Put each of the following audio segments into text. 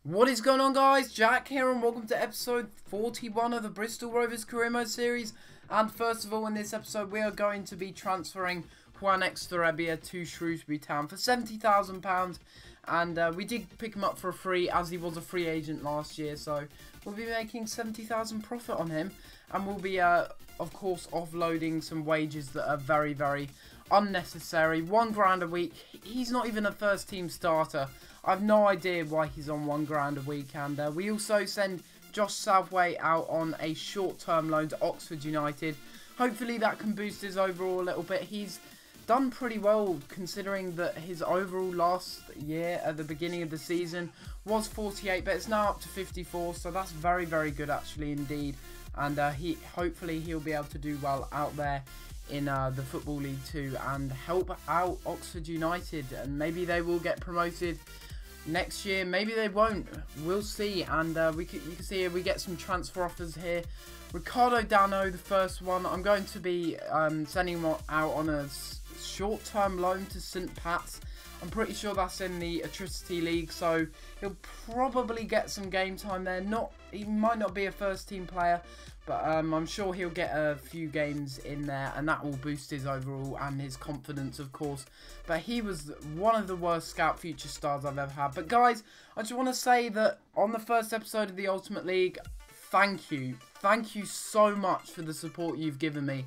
What is going on, guys? Jack here and welcome to episode 41 of the Bristol Rovers career mode series. And first of all, in this episode we are going to be transferring Juan Extorrebia to Shrewsbury Town for £70,000. And we did pick him up for a free, as he was a free agent last year, so we'll be making 70,000 profit on him. And we'll be of course offloading some wages that are very, very unnecessary. £1 a week. He's not even a first team starter. I've no idea why he's on £1 a week. And we also send Josh Southway out on a short-term loan to Oxford United. Hopefully that can boost his overall a little bit. He's done pretty well considering that his overall last year at the beginning of the season was 48, but it's now up to 54, so that's very, very good actually indeed. And hopefully he'll be able to do well out there in the Football League too and help out Oxford United, and maybe they will get promoted next year, maybe they won't, we'll see. And you can see here we get some transfer offers here. Ricardo Dano, the first one, I'm going to be sending him out on a short-term loan to St Pat's. I'm pretty sure that's in the Atrocity League, so he'll probably get some game time there. He might not be a first team player, but I'm sure he'll get a few games in there, and that will boost his overall and his confidence, of course. But he was one of the worst Scout Future stars I've ever had. But guys, I just want to say that on the first episode of the Ultimate League, thank you. Thank you so much for the support you've given me.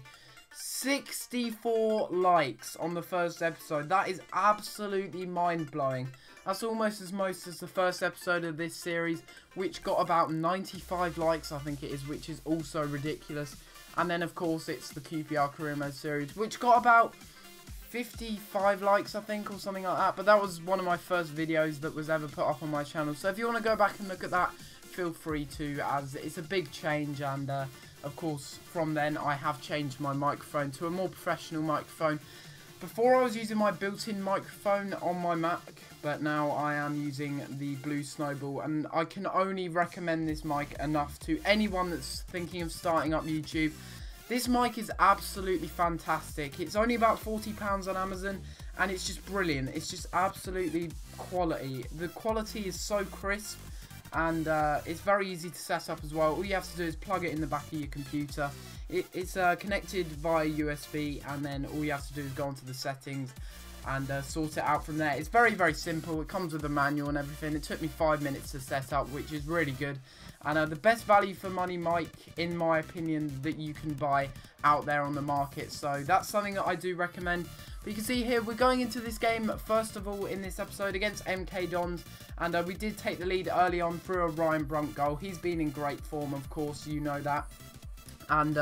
64 likes on the first episode. That is absolutely mind-blowing. That's almost as most as the first episode of this series, which got about 95 likes, I think it is, which is also ridiculous. And then, of course, it's the QPR Career Mode series, which got about 55 likes, I think, or something like that. But that was one of my first videos that was ever put up on my channel. So if you want to go back and look at that, feel free to, as it's a big change. And of course, from then I have changed my microphone to a more professional microphone. Before I was using my built-in microphone on my Mac, but now I am using the Blue Snowball, and I can only recommend this mic enough to anyone that's thinking of starting up YouTube. This mic is absolutely fantastic. It's only about £40 on Amazon, and it's just brilliant. It's just absolutely quality. The quality is so crisp. And it's very easy to set up as well. All you have to do is plug it in the back of your computer. It's connected via USB, and then all you have to do is go onto the settings and sort it out from there. It's very, very simple. It comes with a manual and everything. It took me 5 minutes to set up, which is really good. And the best value for money mic, in my opinion, that you can buy out there on the market. So that's something that I do recommend. But you can see here, we're going into this game, first of all, in this episode against MK Dons. And we did take the lead early on through a Ryan Brunt goal. He's been in great form, of course, you know that. And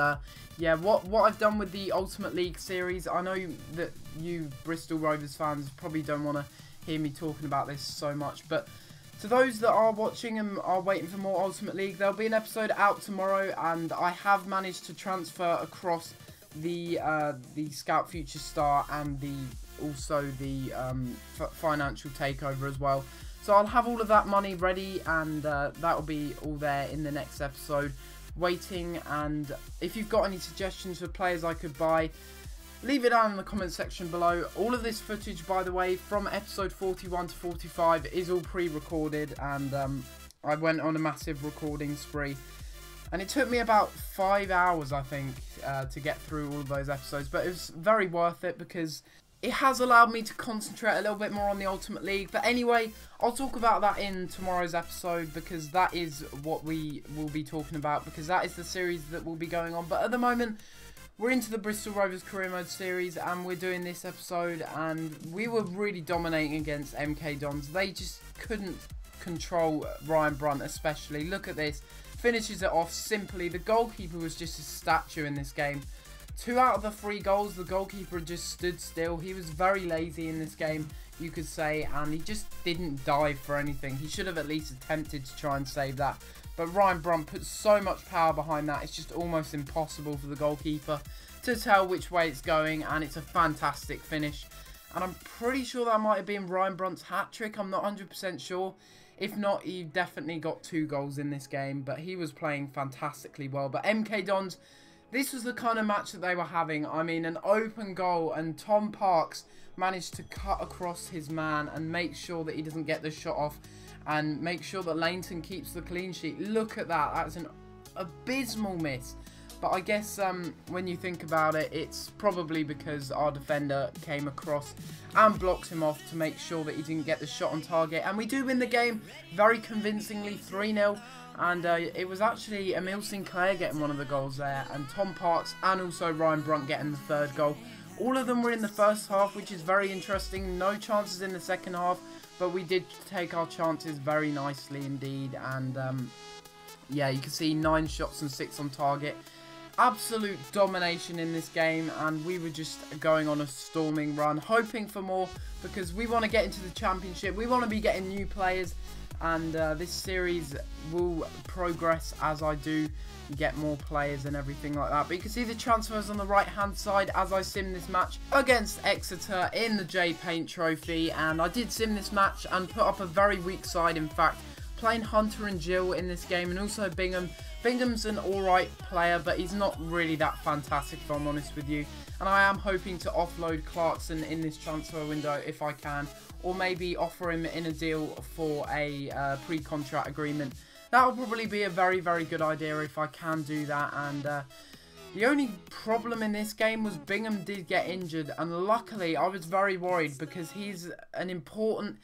yeah, what I've done with the Ultimate League series, I know that you Bristol Rovers fans probably don't want to hear me talking about this so much, but to those that are watching and are waiting for more Ultimate League, there'll be an episode out tomorrow, and I have managed to transfer across the Scout Future Star and also the financial takeover as well. So I'll have all of that money ready, and that'll be all there in the next episode waiting. And if you've got any suggestions for players I could buy, leave it down in the comment section below. All of this footage, by the way, from episode 41 to 45 is all pre-recorded, and I went on a massive recording spree. And it took me about 5 hours, I think, to get through all of those episodes. But it was very worth it because it has allowed me to concentrate a little bit more on the Ultimate League. But anyway, I'll talk about that in tomorrow's episode, because that is what we will be talking about, because that is the series that will be going on. But at the moment, we're into the Bristol Rovers Career Mode series, and we're doing this episode, and we were really dominating against MK Dons. They just couldn't control Ryan Brunt especially. Look at this. Finishes it off simply. The goalkeeper was just a statue in this game. 2 out of the 3 goals, the goalkeeper just stood still. He was very lazy in this game, you could say, and he just didn't dive for anything. He should have at least attempted to try and save that. But Ryan Brunt puts so much power behind that, it's just almost impossible for the goalkeeper to tell which way it's going, and it's a fantastic finish. And I'm pretty sure that might have been Ryan Brunt's hat-trick, I'm not 100% sure. If not, he definitely got 2 goals in this game, but he was playing fantastically well. But MK Dons, this was the kind of match that they were having. I mean, an open goal, and Tom Parks managed to cut across his man and make sure that he doesn't get the shot off. and make sure that Leighton keeps the clean sheet. Look at that. That's an abysmal miss. But I guess when you think about it, it's probably because our defender came across and blocked him off to make sure that he didn't get the shot on target. And we do win the game very convincingly, 3-0. And it was actually Emile Sinclair getting one of the goals there, and Tom Parks and also Ryan Brunt getting the third goal. All of them were in the first half, which is very interesting. No chances in the second half, but we did take our chances very nicely indeed. And yeah, you can see 9 shots and 6 on target. Absolute domination in this game, and we were just going on a storming run, hoping for more because we want to get into the championship. We want to be getting new players, and this series will progress as I do get more players and everything like that. But you can see the transfers on the right hand side as I sim this match against Exeter in the J Paint Trophy, and I did sim this match and put up a very weak side. In fact, playing Hunter and Jill in this game, and also Bingham. Bingham's an alright player, but he's not really that fantastic if I'm honest with you. And I am hoping to offload Clarkson in this transfer window if I can, or maybe offer him in a deal for a pre-contract agreement. That will probably be a very, very good idea if I can do that. And the only problem in this game was Bingham did get injured, and luckily I was very worried because he's an important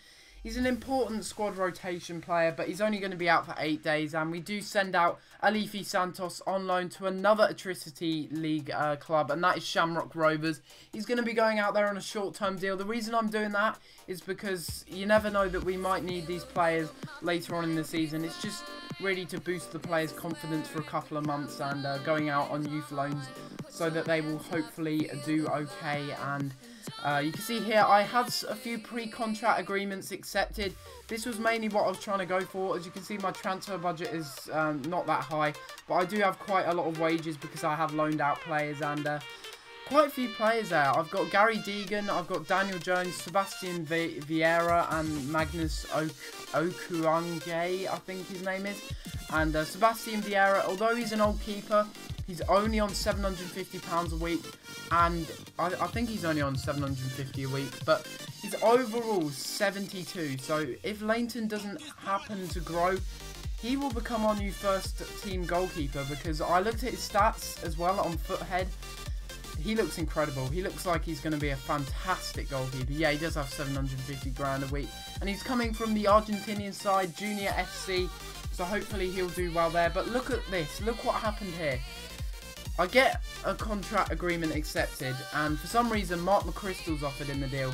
squad rotation player, but he's only going to be out for 8 days. And we do send out Alifi Santos on loan to another Atricity League club, and that is Shamrock Rovers. He's going to be going out there on a short-term deal. The reason I'm doing that is because you never know that we might need these players later on in the season. It's just really to boost the players' confidence for a couple of months and going out on youth loans so that they will hopefully do okay. And you can see here I had a few pre-contract agreements accepted. This was mainly what I was trying to go for. As you can see, my transfer budget is not that high, but I do have quite a lot of wages because I have loaned out players, and quite a few players there. I've got Gary Deegan, I've got Daniel Jones, Sebastian Vieira, and Magnus Okuange, I think his name is. And Sebastian Vieira, although he's an old keeper, he's only on £750 a week, and I think he's only on £750 a week, but he's overall 72. So if Leighton doesn't happen to grow, he will become our new first team goalkeeper, because I looked at his stats as well on Foothead. He looks incredible. He looks like he's going to be a fantastic goalkeeper. Yeah, he does have 750 grand a week, and he's coming from the Argentinian side, Junior FC, so hopefully he'll do well there. But look at this. Look what happened here. I get a contract agreement accepted, and for some reason Mark McChrystal's offered in the deal.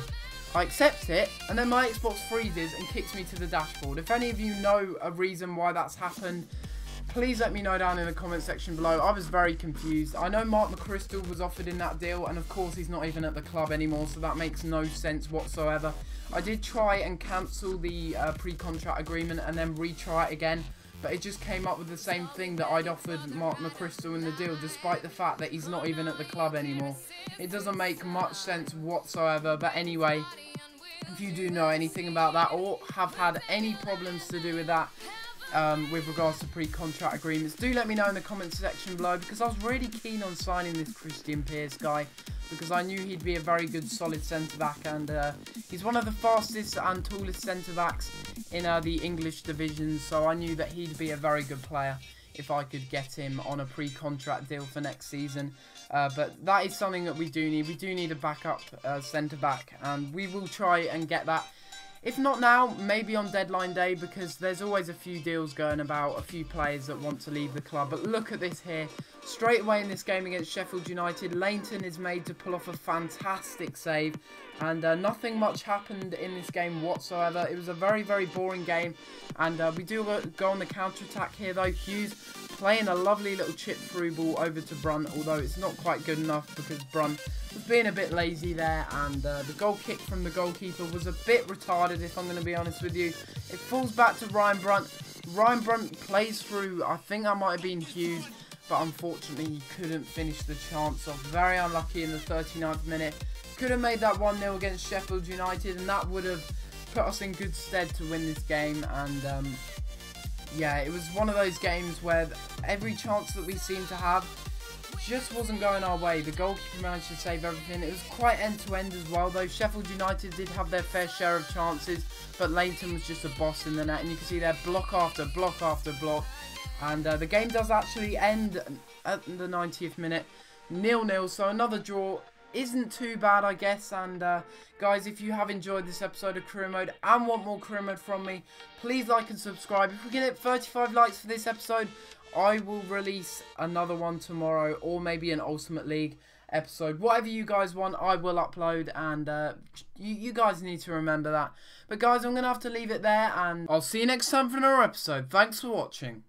I accept it, and then my Xbox freezes and kicks me to the dashboard. If any of you know a reason why that's happened, please let me know down in the comment section below. I was very confused. I know Mark McChrystal was offered in that deal, and of course he's not even at the club anymore, so that makes no sense whatsoever. I did try and cancel the pre-contract agreement and then retry it again, but it just came up with the same thing that I'd offered Mark McChrystal in the deal, despite the fact that he's not even at the club anymore. It doesn't make much sense whatsoever. But anyway, if you do know anything about that or have had any problems to do with that, with regards to pre-contract agreements, do let me know in the comments section below, because I was really keen on signing this Christian Pearce guy, because I knew he'd be a very good solid centre-back, and he's one of the fastest and tallest centre-backs in the English division, so I knew that he'd be a very good player if I could get him on a pre-contract deal for next season. But that is something that we do need. We do need a backup centre-back, and we will try and get that. If not now, maybe on deadline day, because there's always a few deals going about, a few players that want to leave the club. But look at this here. Straight away in this game against Sheffield United, Leighton is made to pull off a fantastic save. And nothing much happened in this game whatsoever. It was a very, very boring game. And we do go on the counter-attack here, though. Hughes playing a lovely little chip through ball over to Brunt, although it's not quite good enough because Brunt was being a bit lazy there. And the goal kick from the goalkeeper was a bit retarded, if I'm going to be honest with you. It falls back to Ryan Brunt. Ryan Brunt plays through, I think that might have been Hughes, but unfortunately he couldn't finish the chance off. Very unlucky in the 39th minute. Could have made that 1-0 against Sheffield United, and that would have put us in good stead to win this game. And yeah, it was one of those games where every chance that we seem to have just wasn't going our way. The goalkeeper managed to save everything. It was quite end-to-end as well, though. Sheffield United did have their fair share of chances, but Leighton was just a boss in the net. And you can see there, block after block after block. And the game does actually end at the 90th minute, 0-0. So another draw isn't too bad, I guess. And guys, if you have enjoyed this episode of Career Mode and want more Career Mode from me, please like and subscribe. If we get 35 likes for this episode, I will release another one tomorrow, or maybe an Ultimate League episode. Whatever you guys want, I will upload, and you guys need to remember that. But guys, I'm going to have to leave it there, and I'll see you next time for another episode. Thanks for watching.